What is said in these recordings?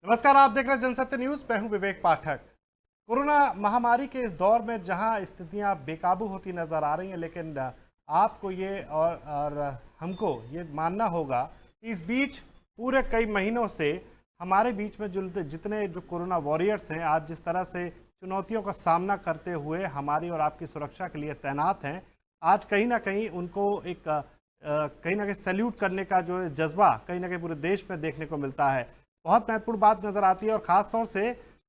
नमस्कार, आप देख रहे हैं जनसत्य न्यूज। मैं हूं विवेक पाठक। कोरोना महामारी के इस दौर में जहां स्थितियां बेकाबू होती नजर आ रही हैं, लेकिन आपको ये और हमको ये मानना होगा कि इस बीच पूरे कई महीनों से हमारे बीच में जो जितने जो कोरोना वॉरियर्स हैं, आज जिस तरह से चुनौतियों का सामना करते हुए हमारी और आपकी सुरक्षा के लिए तैनात हैं, आज कहीं ना कहीं उनको एक कहीं ना कहीं सैल्यूट करने का जो जज्बा कहीं ना कहीं पूरे देश में देखने को मिलता है। बहुत महत्वपूर्ण बात नजर आती है, और खास तौर से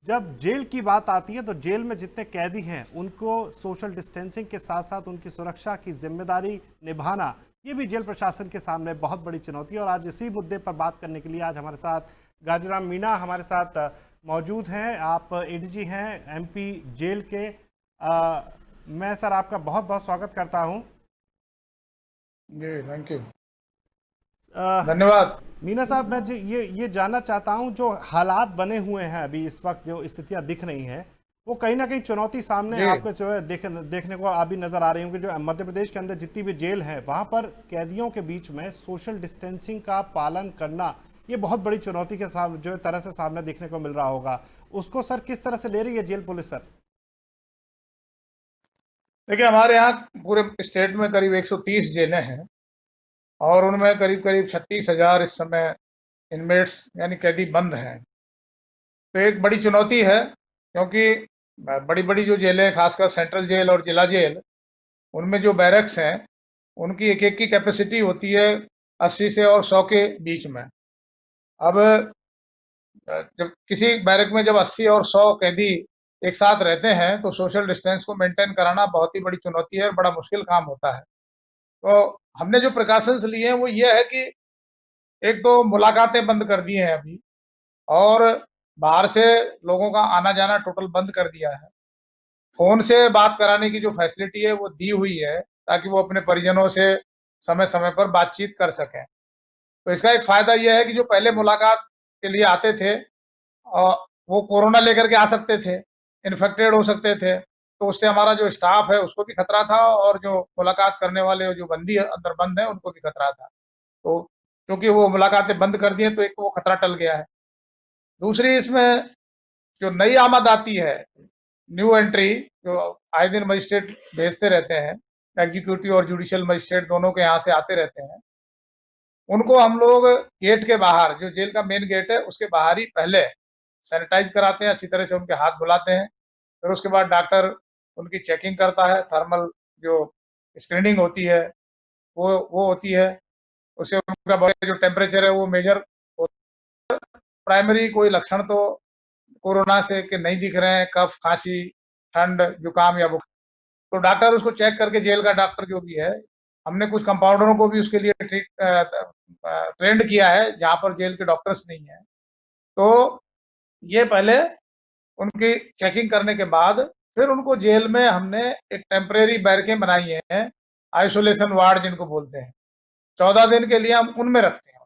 जब जेल की बात आती है तो जेल में जितने कैदी हैं उनको सोशल डिस्टेंसिंग के साथ साथ उनकी सुरक्षा की जिम्मेदारी निभाना, ये भी जेल प्रशासन के सामने बहुत बड़ी चुनौती है। और आज इसी मुद्दे पर बात करने के लिए आज हमारे साथ गाजीराम मीणा हमारे साथ मौजूद हैं। आप एडीजी हैं एमपी जेल के। मैं सर आपका बहुत बहुत स्वागत करता हूं। जी थैंक यू, अ, धन्यवाद। मीना साहब, मैं ये जानना चाहता हूं, जो हालात बने हुए हैं अभी इस वक्त, जो स्थितियां दिख रही हैं, वो कहीं ना कहीं चुनौती सामने जी आपको जो है देखने को अभी नजर आ रही होंगी। जो मध्य प्रदेश के अंदर जितनी भी जेल है, वहां पर कैदियों के बीच में सोशल डिस्टेंसिंग का पालन करना, ये बहुत बड़ी चुनौती के साथ जो तरह से सामने देखने को मिल रहा होगा। उसको सर किस तरह से ले रही है जेल पुलिस सर? देखिए, हमारे यहाँ पूरे स्टेट में करीब 130 जेलें हैं और उनमें करीब करीब 36,000 इस समय इनमेट्स यानी कैदी बंद हैं। तो एक बड़ी चुनौती है, क्योंकि बड़ी बड़ी जो जेलें, खासकर सेंट्रल जेल और जिला जेल, उनमें जो बैरक्स हैं उनकी एक एक की कैपेसिटी होती है 80 से और 100 के बीच में। अब जब किसी बैरक में जब 80 और 100 कैदी एक साथ रहते हैं तो सोशल डिस्टेंस को मेंटेन कराना बहुत ही बड़ी चुनौती है, बड़ा मुश्किल काम होता है। तो हमने जो प्रिकॉशंस लिए हैं वो ये है कि एक तो मुलाकातें बंद कर दी हैं अभी, और बाहर से लोगों का आना-जाना टोटल बंद कर दिया है। फ़ोन से बात कराने की जो फैसिलिटी है वो दी हुई है, ताकि वो अपने परिजनों से समय-समय पर बातचीत कर सकें। तो इसका एक फ़ायदा ये है कि जो पहले मुलाकात के लिए आते थे वो कोरोना लेकर के आ सकते थे, इन्फेक्टेड हो सकते थे, तो उससे हमारा जो स्टाफ है उसको भी खतरा था, और जो मुलाकात करने वाले जो बंदी अंदर बंद हैं उनको भी खतरा था। तो चूँकि वो मुलाकातें बंद कर दी हैं तो एक तो वो खतरा टल गया है। दूसरी, इसमें जो नई आमद आती है, न्यू एंट्री, जो आए दिन मजिस्ट्रेट भेजते रहते हैं, एग्जीक्यूटिव और जुडिशियल मजिस्ट्रेट दोनों के यहाँ से आते रहते हैं, उनको हम लोग गेट के बाहर, जो जेल का मेन गेट है उसके बाहर ही पहले सैनिटाइज कराते हैं, अच्छी तरह से उनके हाथ धुलाते हैं। फिर उसके बाद डॉक्टर उनकी चेकिंग करता है, थर्मल जो स्क्रीनिंग होती है वो होती है। उससे उनका बॉडी जो टेम्परेचर है वो मेजर, प्राइमरी कोई लक्षण तो कोरोना से के नहीं दिख रहे हैं, कफ, खांसी, ठंड, जुकाम या बुखार, तो डॉक्टर उसको चेक करके, जेल का डॉक्टर जो भी है, हमने कुछ कंपाउंडरों को भी उसके लिए ट्रेंड किया है जहाँ पर जेल के डॉक्टर्स नहीं है। तो ये पहले उनकी चेकिंग करने के बाद फिर उनको जेल में हमने एक टेम्परेरी बैरकें बनाई हैं, आइसोलेशन वार्ड जिनको बोलते हैं। 14 दिन के लिए हम उनमें रखते हैं।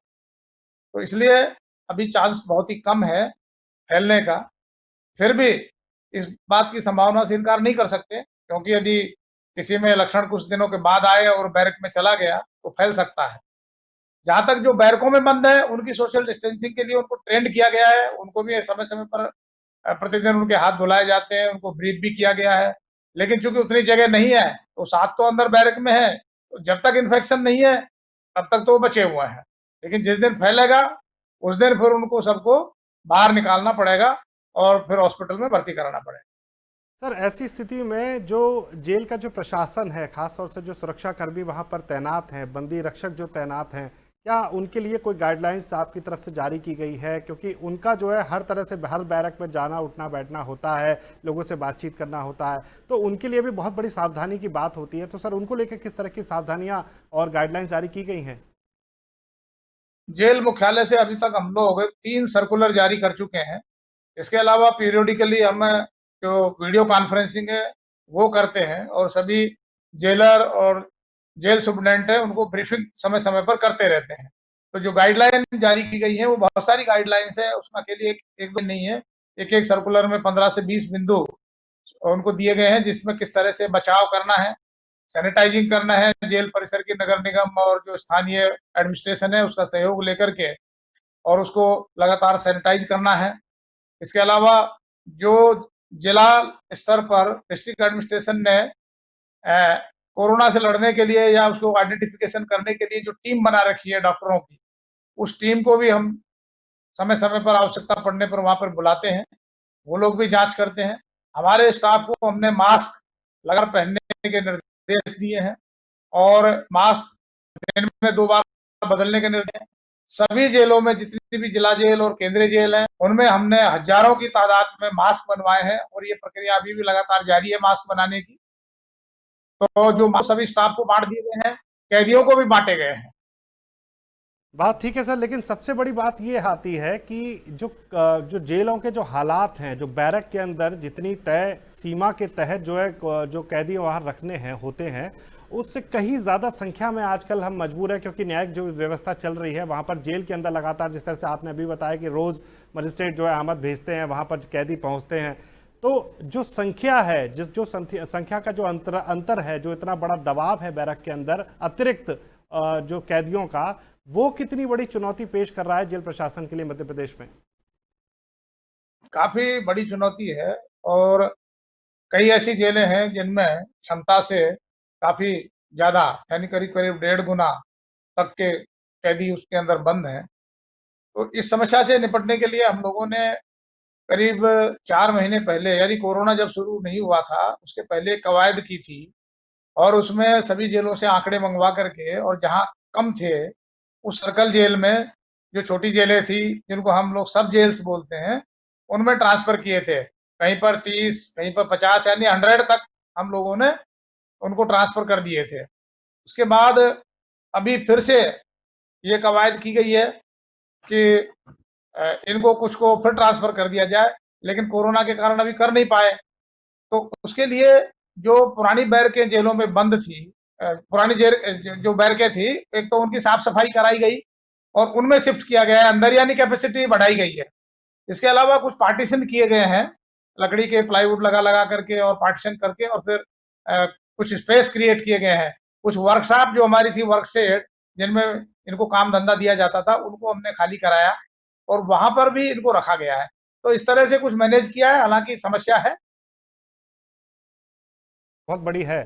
तो इसलिए अभी चांस बहुत ही कम है फैलने का। फिर भी इस बात की संभावना से इनकार नहीं कर सकते, क्योंकि यदि किसी में लक्षण कुछ दिनों के बाद आए और बैरक में चला गया तो फैल सकता है। जहाँ तक जो बैरकों में बंद है उनकी सोशल डिस्टेंसिंग के लिए उनको ट्रेंड किया गया है, उनको भी समय-समय पर प्रतिदिन उनके हाथ धुलाए जाते हैं, उनको ब्रीथ भी किया गया है। लेकिन चूँकि उतनी जगह नहीं है, तो 7 तो अंदर बैरक में है, तो जब तक इन्फेक्शन नहीं है, तब तक तो वो बचे हुए हैं। लेकिन जिस दिन फैलेगा, उस दिन फिर उनको सबको बाहर निकालना पड़ेगा और फिर हॉस्पिटल में भर्ती कराना पड़ेगा। सर, ऐसी स्थिति में जो जेल का जो प्रशासन है, खासतौर से जो सुरक्षाकर्मी वहां पर तैनात हैं, बंदी रक्षक जो तैनात हैं, क्या उनके लिए कोई गाइडलाइंस आपकी तरफ से जारी की गई है? क्योंकि उनका जो है हर तरह से हर बैरक में जाना उठना बैठना होता है, लोगों से बातचीत करना होता है, तो उनके लिए भी बहुत बड़ी सावधानी की बात होती है। तो सर, उनको लेकर किस तरह की सावधानियां और गाइडलाइंस जारी की गई हैं? जेल मुख्यालय से अभी तक हम लोग 3 सर्कुलर जारी कर चुके हैं। इसके अलावा पीरियोडिकली हम जो वीडियो कॉन्फ्रेंसिंग है वो करते हैं, और सभी जेलर और जेल सुपरडेंट है उनको ब्रीफिंग समय-समय पर करते रहते हैं। तो जो गाइडलाइन जारी की गई है वो बहुत सारी गाइडलाइंस है, उसमें अकेले एक भी नहीं है। एक-एक सर्कुलर में 15 से 20 बिंदु उनको दिए गए हैं, जिसमें किस तरह से बचाव करना है, सैनिटाइजिंग करना है, जेल परिसर की नगर निगम और जो स्थानीय एडमिनिस्ट्रेशन है उसका सहयोग लेकर के और उसको लगातार सैनिटाइज करना है। इसके अलावा जो जिला स्तर पर डिस्ट्रिक्ट एडमिनिस्ट्रेशन ने कोरोना से लड़ने के लिए या उसको आइडेंटिफिकेशन करने के लिए जो टीम बना रखी है डॉक्टरों की, उस टीम को भी हम समय समय पर आवश्यकता पड़ने पर वहां पर बुलाते हैं, वो लोग भी जांच करते हैं। हमारे स्टाफ को हमने मास्क लगातार पहनने के निर्देश दिए हैं और मास्क दिन में 2 बार बदलने के निर्देश। सभी जेलों में जितनी भी जिला जेल और केंद्रीय जेल है, उनमें हमने हजारों की तादाद में मास्क बनवाए हैं और ये प्रक्रिया अभी भी लगातार जारी है मास्क बनाने की। तो जो सभी स्टाफ को बांट दिए गए हैं, कैदियों को भी बांटे गए हैं। बात ठीक है सर, लेकिन सबसे बड़ी बात ये आती है कि जो जेलों के जो हालात हैं, जो बैरक के अंदर जितनी तय सीमा के तहत जो है जो कैदी वहाँ रखने हैं होते हैं, उससे कहीं ज़्यादा संख्या में आजकल हम मजबूर है, क्योंकि न्यायिक जो व्यवस्था चल रही है वहाँ पर जेल के अंदर लगातार जिस तरह से आपने अभी बताया कि रोज़ मजिस्ट्रेट जो है आमद भेजते हैं, वहाँ पर कैदी पहुँचते हैं, तो जो संख्या है, जो संख्या का जो अंतर है, जो इतना बड़ा दबाव है बैरक के अंदर अतिरिक्त जो कैदियों का, वो कितनी बड़ी चुनौती पेश कर रहा है जेल प्रशासन के लिए मध्य प्रदेश में? काफी बड़ी चुनौती है और कई ऐसी जेलें हैं जिनमें क्षमता से काफी ज्यादा यानी करीब करीब 1.5 गुना तक के कैदी उसके अंदर बंद हैं। तो इस समस्या से निपटने के लिए हम लोगों ने करीब 4 महीने पहले यानी कोरोना जब शुरू नहीं हुआ था उसके पहले कवायद की थी और उसमें सभी जेलों से आंकड़े मंगवा करके और जहां कम थे उस सर्कल जेल में जो छोटी जेलें थी जिनको हम लोग सब जेल्स बोलते हैं उनमें ट्रांसफर किए थे। कहीं पर 30 कहीं पर 50 यानी 100 तक हम लोगों ने उनको ट्रांसफर कर दिए थे। उसके बाद अभी फिर से ये कवायद की गई है कि इनको कुछ को फिर ट्रांसफर कर दिया जाए, लेकिन कोरोना के कारण अभी कर नहीं पाए। तो उसके लिए जो पुरानी बैरकें जेलों में बंद थी, पुरानी जेल जो बैरकें थी, एक तो उनकी साफ सफाई कराई गई और उनमें शिफ्ट किया गया है अंदर, यानी कैपेसिटी बढ़ाई गई है। इसके अलावा कुछ पार्टीशन किए गए हैं, लकड़ी के प्लाईवुड लगा करके और पार्टीशन करके, और फिर कुछ स्पेस क्रिएट किए गए हैं। कुछ वर्कशॉप जो हमारी थी वर्कशेड जिनमें इनको काम धंधा दिया जाता था उनको हमने खाली कराया और वहां पर भी इनको रखा गया है। तो इस तरह से कुछ मैनेज किया है, हालांकि समस्या है, बहुत बड़ी है।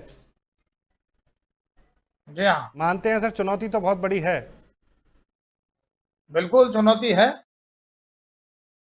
जी हाँ, मानते हैं सर, चुनौती तो बहुत बड़ी है। बिल्कुल चुनौती है।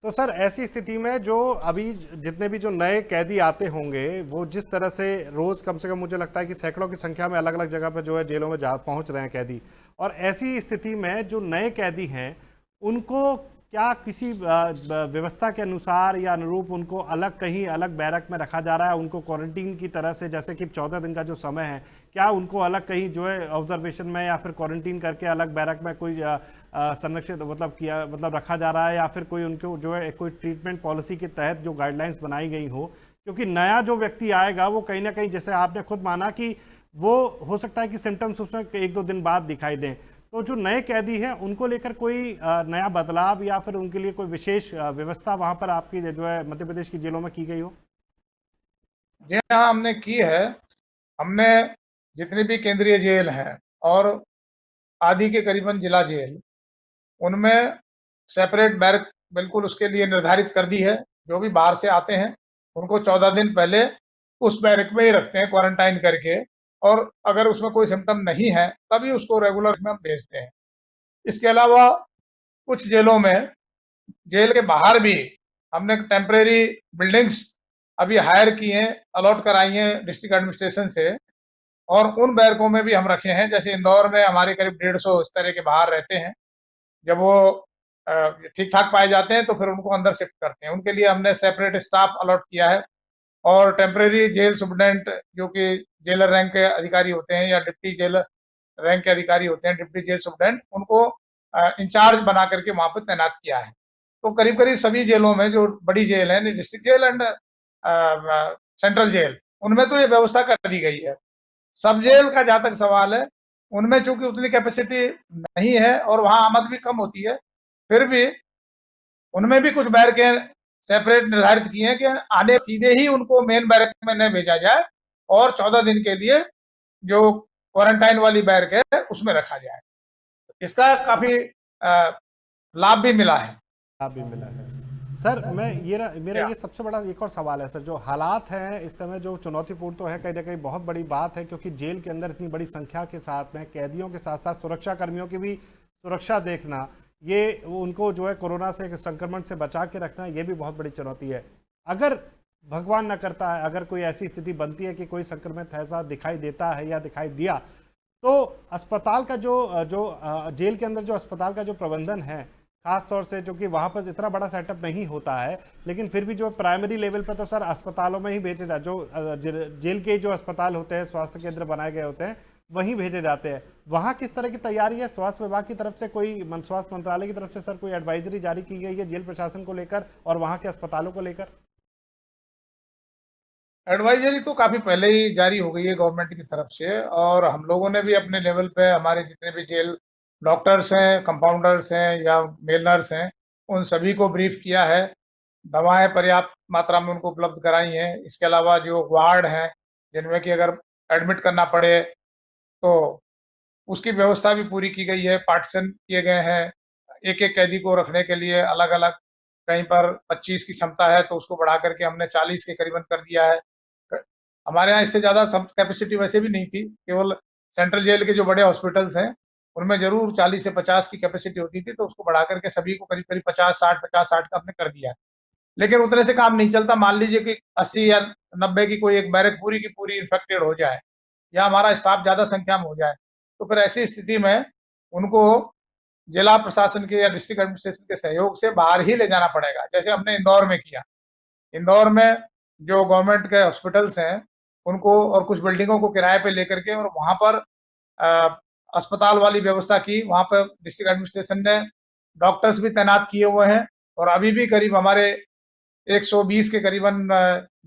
तो सर ऐसी स्थिति में जो अभी जितने भी जो नए कैदी आते होंगे, वो जिस तरह से रोज कम से कम मुझे लगता है कि सैकड़ों की संख्या में अलग अलग जगह पर जो है जेलों में जा पहुंच रहे हैं कैदी, और ऐसी स्थिति में जो नए कैदी हैं उनको क्या किसी व्यवस्था के अनुसार या अनुरूप उनको अलग कहीं अलग बैरक में रखा जा रहा है, उनको क्वारंटीन की तरह से, जैसे कि 14 दिन का जो समय है, क्या उनको अलग कहीं जो है ऑब्जर्वेशन में या फिर क्वारंटीन करके अलग बैरक में कोई संरक्षित मतलब रखा जा रहा है, या फिर कोई उनको जो है कोई ट्रीटमेंट पॉलिसी के तहत जो गाइडलाइंस बनाई गई हो? क्योंकि नया जो व्यक्ति आएगा वो कहीं ना कहीं, जैसे आपने खुद माना कि वो हो सकता है कि सिम्टम्स उसमें 1-2 दिन बाद दिखाई दें, तो जो नए कैदी हैं उनको लेकर कोई नया बदलाव या फिर उनके लिए कोई विशेष व्यवस्था वहां पर आपकी जो है मध्य प्रदेश की जेलों में की गई हो? जी हाँ, हमने की है। हमने जितनी भी केंद्रीय जेल हैं और आदि के करीबन जिला जेल, उनमें सेपरेट बैरक बिल्कुल उसके लिए निर्धारित कर दी है। जो भी बाहर से आते हैं उनको 14 दिन पहले उस बैरक में ही रखते हैं क्वारंटाइन करके, और अगर उसमें कोई सिम्टम नहीं है तभी उसको रेगुलर में हम भेजते हैं। इसके अलावा कुछ जेलों में जेल के बाहर भी हमने टेम्परेरी बिल्डिंग्स अभी हायर की हैं, अलॉट कराई हैं डिस्ट्रिक्ट एडमिनिस्ट्रेशन से, और उन बैरकों में भी हम रखे हैं। जैसे इंदौर में हमारे करीब 150 इस तरह के बाहर रहते हैं। जब वो ठीक ठाक पाए जाते हैं तो फिर उनको अंदर शिफ्ट करते हैं। उनके लिए हमने सेपरेट स्टाफ अलॉट किया है और टेम्परेरी जेल सुपरडेंट जो कि जेलर रैंक के अधिकारी होते हैं या डिप्टी जेलर रैंक के अधिकारी होते हैं, डिप्टी जेल सुपरडेंट, उनको इंचार्ज बना करके वहां पर तैनात किया है। तो करीब करीब सभी जेलों में जो बड़ी जेल है, district jail and central jail, उनमें तो ये व्यवस्था कर दी गई है। सब जेल का जहां तक सवाल है, उनमें चूंकि उतनी कैपेसिटी नहीं है और वहां आमद भी कम होती है, फिर भी उनमें भी कुछ बैरकें सेपरेट निर्धारित की हैं कि आने सीधे ही उनको मेन बैरक में न भेजा जाए और 14 दिन के लिए जो क्वारंटाइन वाली बैरक है उसमें रखा जाए। इसका काफी लाभ भी मिला है। लाभ भी मिला है। सर मैं मेरा क्या ये सबसे बड़ा एक और सवाल है सर, जो हालात हैं इस समय जो चुनौतीपूर्ण तो है, कहीं ना कहीं बहुत बड़ी बात है, क्योंकि जेल के अंदर इतनी बड़ी संख्या के साथ में कैदियों के साथ साथ सुरक्षा कर्मियों की भी सुरक्षा देखना, ये उनको जो है कोरोना से संक्रमण से बचा के रखना, ये भी बहुत बड़ी चुनौती है। अगर भगवान न करता है, अगर कोई ऐसी स्थिति बनती है कि कोई संक्रमित ऐसा दिखाई देता है या दिखाई दिया, तो अस्पताल का जो जेल के अंदर जो अस्पताल का जो प्रबंधन है, खास तौर से जो कि वहां पर इतना बड़ा सेटअप नहीं होता है, लेकिन फिर भी जो प्राइमरी लेवल पर तो सर अस्पतालों में ही भेजे जा, जो जेल के जो अस्पताल होते हैं, स्वास्थ्य केंद्र बनाए गए होते हैं, वहीं भेजे जाते हैं। वहां किस तरह की तैयारी है? स्वास्थ्य विभाग की तरफ से कोई स्वास्थ्य मंत्रालय की तरफ से सर कोई एडवाइजरी जारी की गई है जेल प्रशासन को लेकर और वहां के अस्पतालों को लेकर? एडवाइजरी तो काफी पहले ही जारी हो गई है गवर्नमेंट की तरफ से, और हम लोगों ने भी अपने लेवल पे हमारे जितने भी जेल डॉक्टर्स हैं, कंपाउंडर्स हैं या मेल नर्स हैं, उन सभी को ब्रीफ किया है। दवाएं पर्याप्त मात्रा में उनको उपलब्ध कराई हैं। इसके अलावा जो वार्ड हैं, जिनमें कि अगर एडमिट करना पड़े तो उसकी व्यवस्था भी पूरी की गई है। पार्टीशन किए गए हैं, एक-एक कैदी को रखने के लिए अलग-अलग। कहीं पर 25 की क्षमता है तो उसको बढ़ा करके हमने 40 के करीबन कर दिया है। हमारे यहाँ इससे ज़्यादा सब कैपेसिटी वैसे भी नहीं थी, केवल सेंट्रल जेल के जो बड़े हॉस्पिटल्स हैं, उनमें ज़रूर 40 से 50 की कैपेसिटी होती थी, तो उसको बढ़ा करके सभी को करीब-करीब 50-60, 50-60 का हमने कर दिया है। लेकिन उतने से काम नहीं चलता। मान लीजिए कि 80 या 90 की कोई एक बैरक पूरी की पूरी इन्फेक्टेड हो जाए या हमारा स्टाफ ज़्यादा संख्या में हो जाए, तो फिर ऐसी स्थिति में उनको जिला प्रशासन के या डिस्ट्रिक्ट एडमिनिस्ट्रेशन के सहयोग से बाहर ही ले जाना पड़ेगा। जैसे हमने इंदौर में किया। इंदौर में जो गवर्नमेंट के हॉस्पिटल्स हैं, उनको और कुछ बिल्डिंगों को किराए पे लेकर के और वहाँ पर अस्पताल वाली व्यवस्था की। वहाँ पर डिस्ट्रिक्ट एडमिनिस्ट्रेशन ने डॉक्टर्स भी तैनात किए हुए हैं, और अभी भी करीब हमारे 120 के करीबन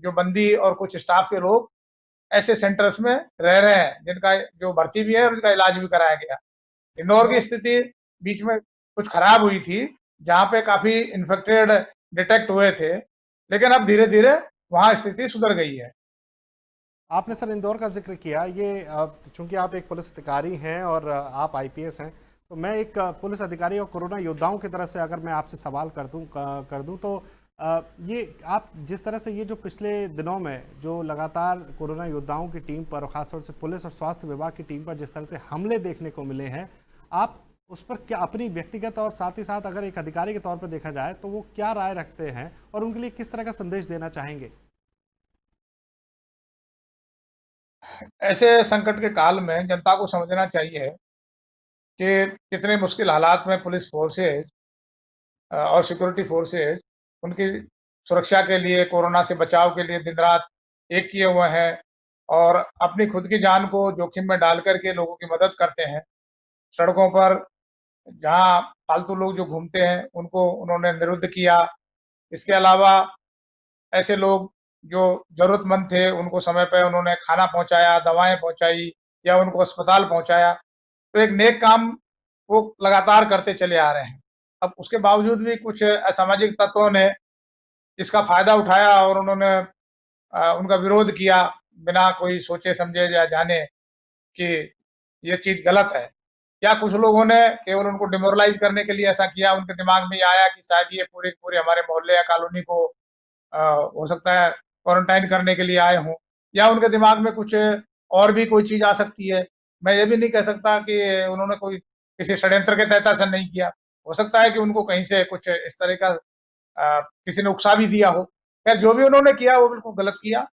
जो बंदी और कुछ स्टाफ के लोग ऐसे सेंटर्स में रह रहे हैं, जिनका जो भर्ती भी है और उनका इलाज भी कराया गया। इंदौर की स्थिति बीच में कुछ खराब हुई थी, जहाँ पे काफ़ी इन्फेक्टेड डिटेक्ट हुए थे, लेकिन अब धीरे-धीरे वहाँ स्थिति सुधर गई है। आपने सर इंदौर का जिक्र किया, ये चूंकि आप एक पुलिस अधिकारी हैं और आप आईपीएस हैं, तो मैं एक पुलिस अधिकारी और कोरोना योद्धाओं की तरह से अगर मैं आपसे सवाल कर दूं तो ये आप जिस तरह से ये जो पिछले दिनों में जो लगातार कोरोना योद्धाओं की टीम पर, खासतौर से पुलिस और स्वास्थ्य विभाग की टीम पर जिस तरह से हमले देखने को मिले हैं, आप उस पर क्या अपनी व्यक्तिगत और साथ ही साथ अगर एक अधिकारी के तौर पर देखा जाए तो वो क्या राय रखते हैं और उनके लिए किस तरह का संदेश देना चाहेंगे? ऐसे संकट के काल में जनता को समझना चाहिए कि कितने मुश्किल हालात में पुलिस फोर्सेज और सिक्योरिटी फोर्सेज उनकी सुरक्षा के लिए, कोरोना से बचाव के लिए दिन-रात एक किए हुए हैं, और अपनी खुद की जान को जोखिम में डाल कर के लोगों की मदद करते हैं। सड़कों पर जहाँ फालतू लोग जो घूमते हैं, उनको उन्होंने निरुद्ध किया। इसके अलावा ऐसे लोग जो ज़रूरतमंद थे, उनको समय पे उन्होंने खाना पहुँचाया, दवाएँ पहुँचाई या उनको अस्पताल पहुँचाया। तो एक नेक काम वो लगातार करते चले आ रहे हैं। अब उसके बावजूद भी कुछ असामाजिक तत्वों ने इसका फ़ायदा उठाया और उन्होंने उनका विरोध किया, बिना कोई सोचे-समझे या जाने कि ये चीज़ गलत है। या कुछ लोगों ने केवल उनको डिमोरलाइज़ करने के लिए ऐसा किया, उनके दिमाग में ये आया कि शायद ये पूरे के पूरे हमारे मोहल्ले या कॉलोनी को हो सकता है क्वारंटाइन करने के लिए आए हों, या उनके दिमाग में कुछ और भी कोई चीज़ आ सकती है। मैं ये भी नहीं कह सकता कि उन्होंने कोई किसी षड्यंत्र के तहत ऐसा नहीं किया। हो सकता है कि उनको कहीं से कुछ इस तरह का किसी ने उकसा भी दिया हो। ख़ैर जो भी उन्होंने किया वो बिल्कुल गलत किया।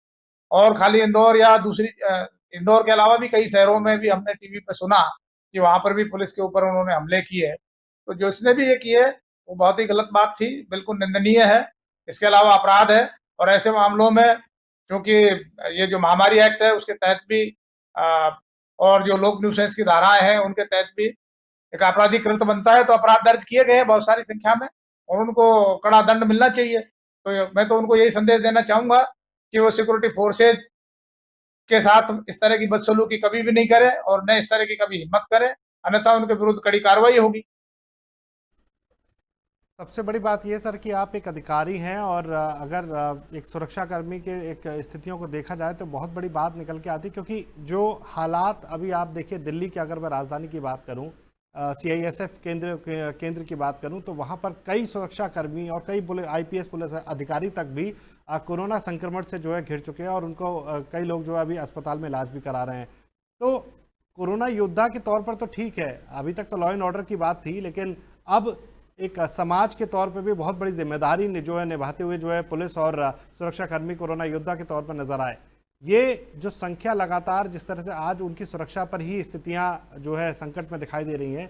और खाली इंदौर या दूसरी इंदौर के अलावा भी कई शहरों में भी हमने टीवी पे सुना कि वहाँ पर भी पुलिस के ऊपर उन्होंने हमले किए। तो जिसने भी ये किए, वो बहुत ही गलत बात थी, बिल्कुल निंदनीय है। इसके अलावा अपराध है, और ऐसे मामलों में चूँकि ये जो महामारी एक्ट है उसके तहत भी और जो लोक न्यूसेंस की धाराएँ हैं उनके तहत भी एक आपराधिक कृत्य बनता है। तो अपराध दर्ज किए गए हैं बहुत सारी संख्या में, और उनको कड़ा दंड मिलना चाहिए। तो मैं तो उनको यही संदेश देना चाहूँगा कि वो सिक्योरिटी फोर्सेज के साथ इस तरह की बदसलूकी कभी भी नहीं करें और न इस तरह की कभी हिम्मत करें, अन्यथा उनके विरुद्ध कड़ी कार्रवाई होगी। सबसे बड़ी बात यह सर कि आप एक अधिकारी हैं और अगर एक सुरक्षाकर्मी के एक स्थितियों को देखा जाए तो बहुत बड़ी बात निकल के आती, क्योंकि जो हालात अभी आप देखिए दिल्ली की, अगर मैं राजधानी की बात करूं, सीआईएसएफ केंद्र की बात करूं तो वहां पर कई सुरक्षा कर्मी और कई आईपीएस पुलिस अधिकारी तक भी कोरोना संक्रमण से जो है घिर चुके हैं, और उनको कई लोग जो है अभी अस्पताल में इलाज भी करा रहे हैं। तो कोरोना योद्धा के तौर पर तो ठीक है, अभी तक तो लॉ एंड ऑर्डर की बात थी, लेकिन अब एक समाज के तौर पर भी बहुत बड़ी जिम्मेदारी जो है निभाते हुए जो है पुलिस और सुरक्षा कर्मी कोरोना योद्धा के तौर पर नजर आए। ये जो संख्या लगातार जिस तरह से आज उनकी सुरक्षा पर ही स्थितियां जो है संकट में दिखाई दे रही हैं,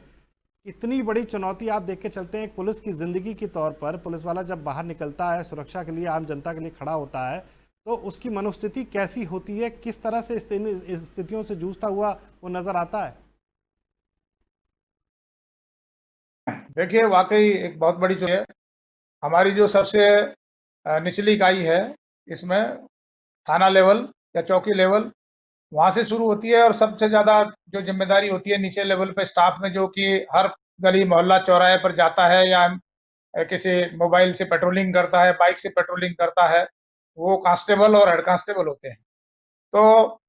इतनी बड़ी चुनौती आप देख के चलते हैं। एक पुलिस की जिंदगी के तौर पर पुलिस वाला जब बाहर निकलता है सुरक्षा के लिए, आम जनता के लिए खड़ा होता है, तो उसकी मनोस्थिति कैसी होती है, किस तरह से इस स्थितियों से जूझता हुआ वो नजर आता है? देखिए, वाकई एक बहुत बड़ी जो है हमारी जो सबसे निचली इकाई है, इसमें थाना लेवल या चौकी लेवल वहां से शुरू होती है, और सबसे ज्यादा जो जिम्मेदारी होती है नीचे लेवल पे स्टाफ में, जो कि हर गली मोहल्ला चौराहे पर जाता है या किसी मोबाइल से पेट्रोलिंग करता है, बाइक से पेट्रोलिंग करता है, वो कांस्टेबल और हेड कांस्टेबल होते हैं। तो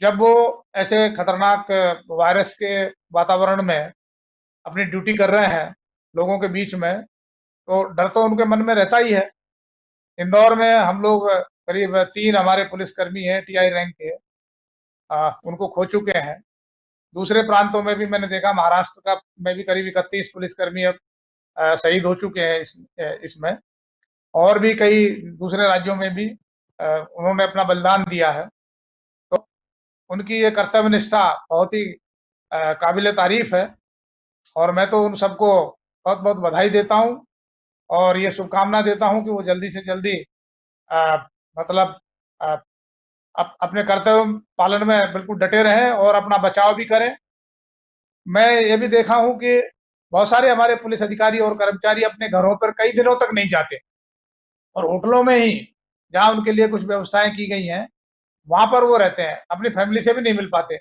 जब वो ऐसे खतरनाक वायरस के वातावरण में अपनी ड्यूटी कर रहे हैं लोगों के बीच में, तो डर तो उनके मन में रहता ही है। इंदौर में हम लोग करीब 3 हमारे पुलिसकर्मी हैं टीआई रैंक के, उनको खो चुके हैं। दूसरे प्रांतों में भी मैंने देखा, महाराष्ट्र का में भी करीब 31 पुलिसकर्मी अब शहीद हो चुके हैं इसमें, और भी कई दूसरे राज्यों में भी उन्होंने अपना बलिदान दिया है। तो उनकी ये कर्तव्य निष्ठा बहुत ही काबिले तारीफ है, और मैं तो उन सबको बहुत बहुत बधाई देता हूँ, और ये शुभकामना देता हूँ कि वो जल्दी से जल्दी मतलब अपने कर्तव्य पालन में बिल्कुल डटे रहें और अपना बचाव भी करें। मैं ये भी देखा हूँ कि बहुत सारे हमारे पुलिस अधिकारी और कर्मचारी अपने घरों पर कई दिनों तक नहीं जाते, और होटलों में ही, जहाँ उनके लिए कुछ व्यवस्थाएं की गई हैं, वहां पर वो रहते हैं, अपनी फैमिली से भी नहीं मिल पाते।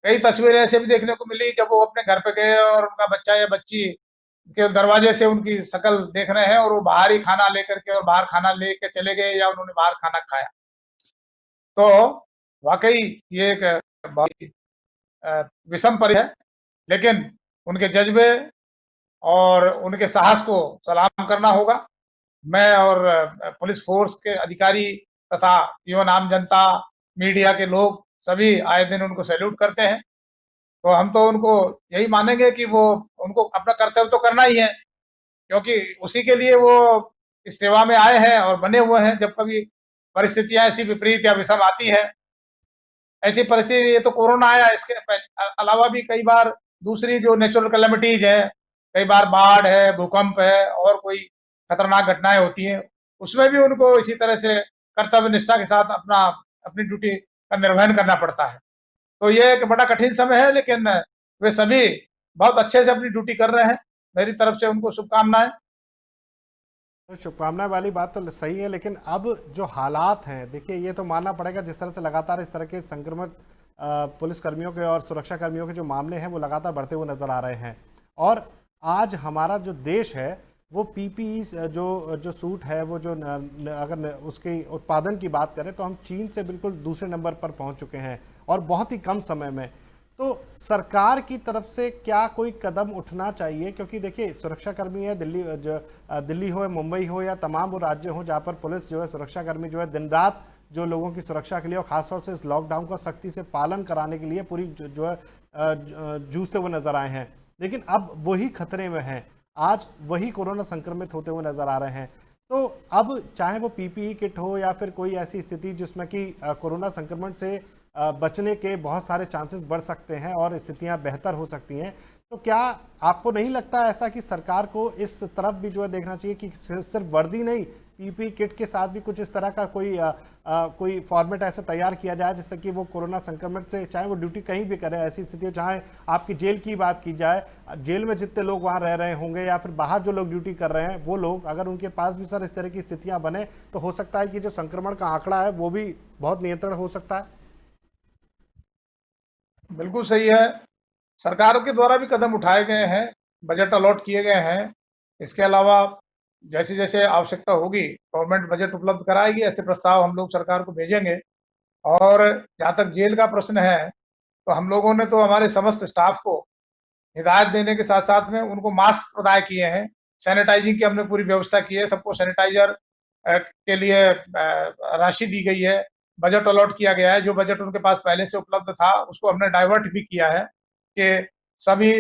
कई तस्वीरें ऐसे भी देखने को मिली जब वो अपने घर पे गए और उनका बच्चा या बच्ची के दरवाजे से उनकी शक्ल देख रहे हैं, और वो बाहर ही खाना लेकर के और बाहर खाना लेके चले गए, या उन्होंने बाहर खाना खाया। तो वाकई ये एक बहुत विषम परि है, लेकिन उनके जज्बे और उनके साहस को सलाम करना होगा। मैं और पुलिस फोर्स के अधिकारी तथा एवं आम जनता, मीडिया के लोग सभी आए दिन उनको सैल्यूट करते हैं। तो हम तो उनको यही मानेंगे कि वो उनको अपना कर्तव्य तो करना ही है, क्योंकि उसी के लिए वो इस सेवा में आए हैं और बने हुए हैं। जब कभी परिस्थितियां ऐसी विपरीत या विषम आती है, ऐसी परिस्थिति, ये तो कोरोना आया, इसके अलावा भी कई बार दूसरी जो नेचुरल कैलेमिटीज है, कई बार बाढ़ है, भूकंप है, और कोई खतरनाक घटनाएं होती हैं, उसमें भी उनको इसी तरह से कर्तव्य निष्ठा के साथ अपनी ड्यूटी का निर्वहन करना पड़ता है। तो ये एक बड़ा कठिन समय है, लेकिन वे सभी बहुत अच्छे से अपनी ड्यूटी कर रहे हैं। मेरी तरफ से उनको शुभकामनाएं। तो शुभकामनाएं वाली बात तो सही है, लेकिन अब जो हालात हैं, देखिए ये तो मानना पड़ेगा, जिस तरह से लगातार इस तरह के संक्रमित पुलिस कर्मियों के और सुरक्षा कर्मियों के जो मामले हैं वो लगातार बढ़ते हुए नजर आ रहे हैं। और आज हमारा जो देश है वो पीपीई जो सूट है, वो जो अगर उसके उत्पादन की बात करें तो हम चीन से बिल्कुल दूसरे नंबर पर पहुंच चुके हैं, और बहुत ही कम समय में। तो सरकार की तरफ से क्या कोई कदम उठना चाहिए? क्योंकि देखिए सुरक्षाकर्मी है, दिल्ली हो या मुंबई हो या तमाम वो राज्य हो जहाँ पर पुलिस जो है, सुरक्षाकर्मी जो है, दिन रात जो लोगों की सुरक्षा के लिए और खासतौर से इस लॉकडाउन का सख्ती से पालन कराने के लिए पूरी जो है जूझते हुए नजर आए हैं। लेकिन अब वही खतरे में हैं, आज वही कोरोना संक्रमित होते हुए नजर आ रहे हैं। तो अब चाहे वो पीपीई किट हो या फिर कोई ऐसी स्थिति जिसमें कि कोरोना संक्रमण से बचने के बहुत सारे चांसेस बढ़ सकते हैं और स्थितियां बेहतर हो सकती हैं, तो क्या आपको नहीं लगता ऐसा कि सरकार को इस तरफ भी जो है देखना चाहिए कि सिर्फ वर्दी नहीं, पीपीई किट के साथ भी कुछ इस तरह का कोई फॉर्मेट ऐसा तैयार किया जाए जिससे कि वो कोरोना संक्रमण से, चाहे वो ड्यूटी कहीं भी करे, ऐसी स्थिति, चाहे आपकी जेल की बात की जाए, जेल में जितने लोग वहां रह रहे होंगे या फिर बाहर जो लोग ड्यूटी कर रहे हैं वो लोग, अगर उनके पास भी सर इस तरह की स्थितियां बने तो हो सकता है कि जो संक्रमण का आंकड़ा है वो भी बहुत नियंत्रण हो सकता है। बिल्कुल सही है। सरकार के द्वारा भी कदम उठाए गए हैं, बजट अलॉट किए गए हैं। इसके अलावा जैसे जैसे आवश्यकता होगी गवर्नमेंट बजट उपलब्ध कराएगी, ऐसे प्रस्ताव हम लोग सरकार को भेजेंगे। और जहाँ तक जेल का प्रश्न है, तो हम लोगों ने तो हमारे समस्त स्टाफ को हिदायत देने के साथ साथ में उनको मास्क प्रदाय किए हैं, सैनिटाइजिंग की हमने पूरी व्यवस्था की है, सबको सैनिटाइजर के लिए राशि दी गई है, बजट अलॉट किया गया है, जो बजट उनके पास पहले से उपलब्ध था उसको हमने डाइवर्ट भी किया है कि सभी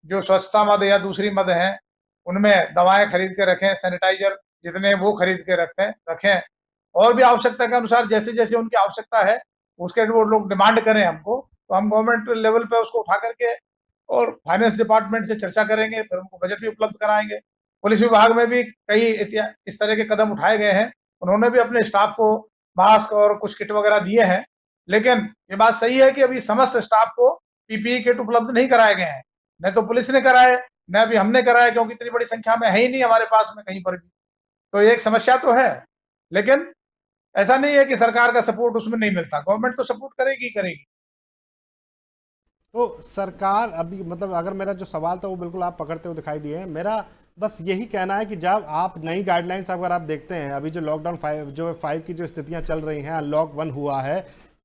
जो स्वच्छता मद या दूसरी मद हैं उनमें दवाएं खरीद के रखें, सैनिटाइजर जितने वो खरीद के रखें और भी आवश्यकता के अनुसार जैसे जैसे उनकी आवश्यकता है उसके वो लोग डिमांड करें हमको, तो हम गवर्नमेंट लेवल पे उसको उठा करके और फाइनेंस डिपार्टमेंट से चर्चा करेंगे, फिर उनको बजट भी उपलब्ध कराएंगे। पुलिस विभाग में भी कई इस तरह के कदम उठाए गए हैं, उन्होंने भी अपने स्टाफ को मास्क और कुछ किट वगैरह दिए हैं। लेकिन ये बात सही है कि अभी समस्त स्टाफ को पीपीई किट उपलब्ध नहीं कराए गए हैं, न तो पुलिस ने कराए न अभी हमने कराए, क्योंकि इतनी बड़ी संख्या में है ही नहीं हमारे पास में कहीं पर भी। तो ये एक समस्या तो है, लेकिन ऐसा नहीं है कि सरकार का सपोर्ट उसमें नहीं मिलता, गवर्नमेंट तो सपोर्ट करेगी ही करेगी। तो सरकार अभी मतलब अगर मेरा जो सवाल था वो बिल्कुल आप पकड़ते हुए दिखाई दिए हैं। मेरा बस यही कहना है कि जब आप नई गाइडलाइंस अगर आप देखते हैं, अभी जो लॉकडाउन 5 की जो स्थितियां चल रही हैं, अनलॉक 1 हुआ है,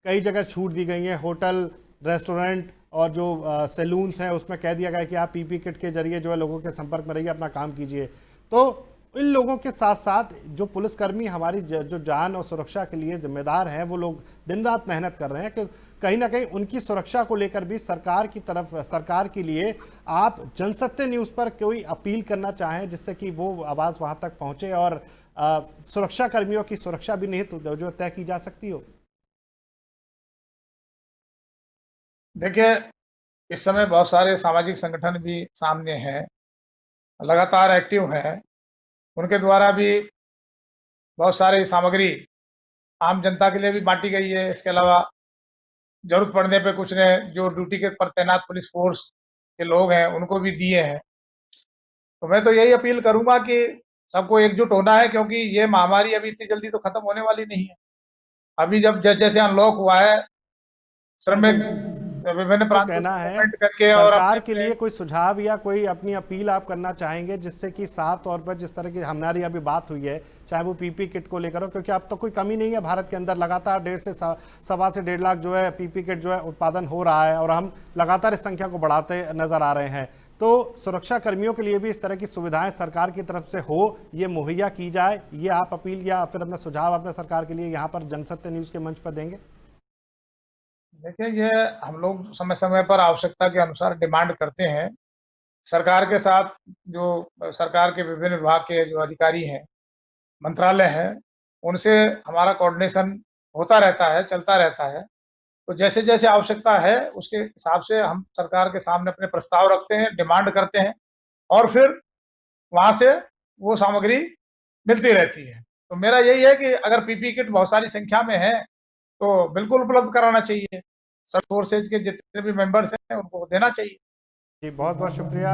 कई जगह छूट दी गई है, होटल रेस्टोरेंट और जो सैलून्स हैं उसमें कह दिया गया है कि आप पीपी किट के जरिए जो है लोगों के संपर्क में रहिए, अपना काम कीजिए। तो इन लोगों के साथ साथ जो पुलिसकर्मी हमारी जो जान और सुरक्षा के लिए जिम्मेदार हैं, वो लोग दिन रात मेहनत कर रहे हैं कि कहीं ना कहीं उनकी सुरक्षा को लेकर भी सरकार की तरफ, सरकार के लिए आप जनसत्य न्यूज़ पर कोई अपील करना चाहें जिससे कि वो आवाज़ वहां तक पहुंचे और सुरक्षा कर्मियों की सुरक्षा भी निहित जो तय की जा सकती हो। देखिए, इस समय बहुत सारे सामाजिक संगठन भी सामने हैं, लगातार एक्टिव हैं, उनके द्वारा भी बहुत सारी सामग्री आम जनता के लिए भी बांटी गई है। इसके अलावा जरूरत पड़ने पे कुछ ने जो ड्यूटी के पर तैनात पुलिस फोर्स के लोग हैं उनको भी दिए हैं। तो मैं तो यही अपील करूंगा कि सबको एकजुट होना है, क्योंकि ये महामारी अभी इतनी जल्दी तो खत्म होने वाली नहीं है। अभी जब जैसे जैसे अनलॉक हुआ है, श्रमिक विभिन्न तो प्रांतों कहना से है मूवमेंट करके और सरकार अपने के लिए कोई सुझाव या कोई अपनी अपील आप करना चाहेंगे जिससे कि साफ तौर पर जिस तरह की हमारी अभी बात हुई है, चाहे वो पीपी किट को लेकर हो, क्योंकि अब तो कोई कमी नहीं है भारत के अंदर, लगातार 1.5 से 1.5 लाख जो है पीपी किट जो है उत्पादन हो रहा है और हम लगातार इस संख्या को बढ़ाते नजर आ रहे हैं। तो सुरक्षा कर्मियों के लिए भी इस तरह की सुविधाएं सरकार की तरफ से हो, ये मुहैया की जाए, ये आप अपील या फिर अपना सुझाव अपने सरकार के लिए यहाँ पर जनसत्य न्यूज के मंच पर देंगे? देखिए, ये हम लोग समय समय पर आवश्यकता के अनुसार डिमांड करते हैं। सरकार के साथ जो सरकार के विभिन्न विभाग के जो अधिकारी हैं, मंत्रालय हैं, उनसे हमारा कोऑर्डिनेशन होता रहता है, चलता रहता है। तो जैसे-जैसे आवश्यकता है उसके हिसाब से हम सरकार के सामने अपने प्रस्ताव रखते हैं, डिमांड करते हैं और फिर वहाँ से वो सामग्री मिलती रहती है। तो मेरा यही है कि अगर पीपी किट बहुत सारी संख्या में है, तो बिल्कुल उपलब्ध कराना चाहिए। सब फोर्सेज के जितने भी मेंबर्स हैं उनको देना चाहिए। जी, बहुत बहुत शुक्रिया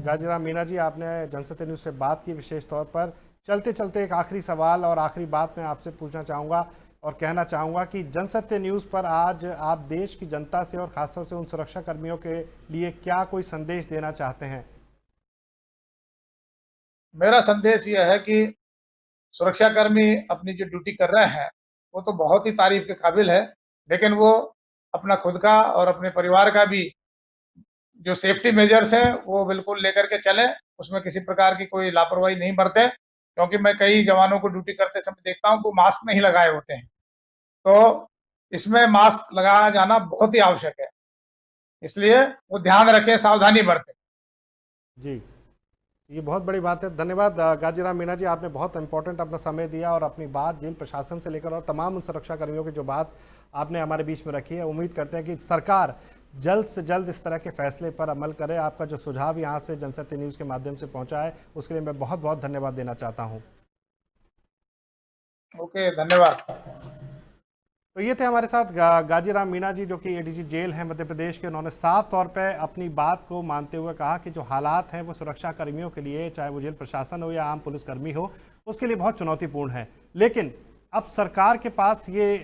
गाजीराम मीणा जी, आपने जनसत्य न्यूज़ से बात की विशेष तौर पर। चलते चलते एक आखिरी सवाल और आखिरी बात मैं आपसे पूछना चाहूँगा और कहना चाहूँगा कि जनसत्य न्यूज़ पर आज आप देश की जनता से और खासतौर से उन सुरक्षा कर्मियों के लिए क्या कोई संदेश देना चाहते हैं? मेरा संदेश यह है कि सुरक्षाकर्मी अपनी जो ड्यूटी कर रहे हैं, वो तो बहुत ही तारीफ के काबिल है, लेकिन वो अपना खुद का और अपने परिवार का भी जो सेफ्टी मेजर्स हैं, वो बिल्कुल लेकर के चलें, उसमें किसी प्रकार की कोई लापरवाही नहीं बरतें, क्योंकि मैं कई जवानों को ड्यूटी करते समय देखता हूँ, वो मास्क नहीं लगाए होते हैं। तो इसमें मास्क लगाया जाना बहुत ही आवश्यक है, इसलिए वो ध्यान रखें, सावधानी बरतें। जी, ये बहुत बड़ी बात है। धन्यवाद गाजीराम मीणा जी, आपने बहुत इंपॉर्टेंट अपना समय दिया और अपनी बात जेल प्रशासन से लेकर और तमाम उन सुरक्षा कर्मियों की जो बात आपने हमारे बीच में रखी है। उम्मीद करते हैं कि सरकार जल्द से जल्द इस तरह के फैसले पर अमल करे। आपका जो सुझाव यहाँ से जनसत्य न्यूज़ के माध्यम से पहुँचा है उसके लिए मैं बहुत बहुत धन्यवाद देना चाहता हूँ। ओके, धन्यवाद। तो ये थे हमारे साथ गाजीराम मीणा जी, जो कि एडीजी जेल हैं मध्य प्रदेश के। उन्होंने साफ तौर पे अपनी बात को मानते हुए कहा कि जो हालात हैं वो सुरक्षा कर्मियों के लिए, चाहे वो जेल प्रशासन हो या आम पुलिसकर्मी हो, उसके लिए बहुत चुनौतीपूर्ण है। लेकिन अब सरकार के पास ये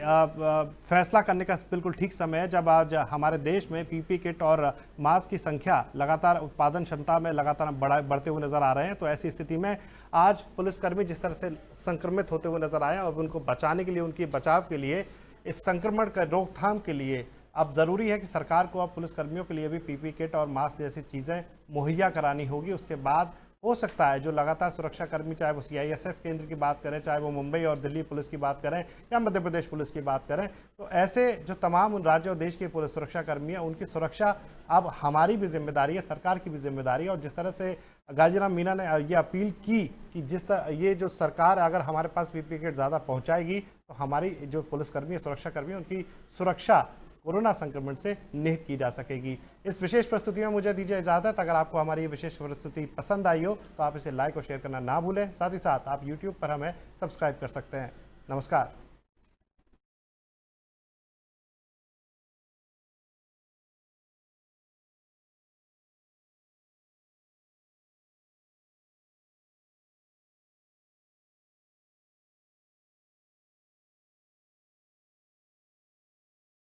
फैसला करने का बिल्कुल ठीक समय है जब आज हमारे देश में पीपी किट और मास्क की संख्या लगातार, उत्पादन क्षमता में लगातार बढ़ते हुए नजर आ रहे हैं। तो ऐसी स्थिति में आज पुलिसकर्मी जिस तरह से संक्रमित होते हुए नजर आए, और उनको बचाने के लिए, उनके बचाव के लिए, इस संक्रमण का रोकथाम के लिए अब ज़रूरी है कि सरकार को अब पुलिसकर्मियों के लिए भी पीपी किट और मास्क जैसी चीज़ें मुहैया करानी होगी। उसके बाद हो सकता है जो लगातार सुरक्षाकर्मी, चाहे वो सीआईएसएफ केंद्र की बात करें, चाहे वो मुंबई और दिल्ली पुलिस की बात करें या मध्य प्रदेश पुलिस की बात करें, तो ऐसे जो तमाम उन राज्य और देश के पुलिस सुरक्षाकर्मी हैं उनकी सुरक्षा अब हमारी भी जिम्मेदारी है, सरकार की भी जिम्मेदारी है। और जिस तरह से गाजीराम मीणा ने ये अपील की कि जिस तरह ये जो सरकार अगर हमारे पास पीपी किट ज़्यादा पहुँचाएगी तो हमारी जो पुलिसकर्मी, सुरक्षाकर्मी, उनकी सुरक्षा कोरोना संक्रमण से निहित की जा सकेगी। इस विशेष प्रस्तुति में मुझे दीजिए इजाजत। अगर आपको हमारी ये विशेष प्रस्तुति पसंद आई हो तो आप इसे लाइक और शेयर करना ना भूलें। साथ ही साथ आप YouTube पर हमें सब्सक्राइब कर सकते हैं। नमस्कार।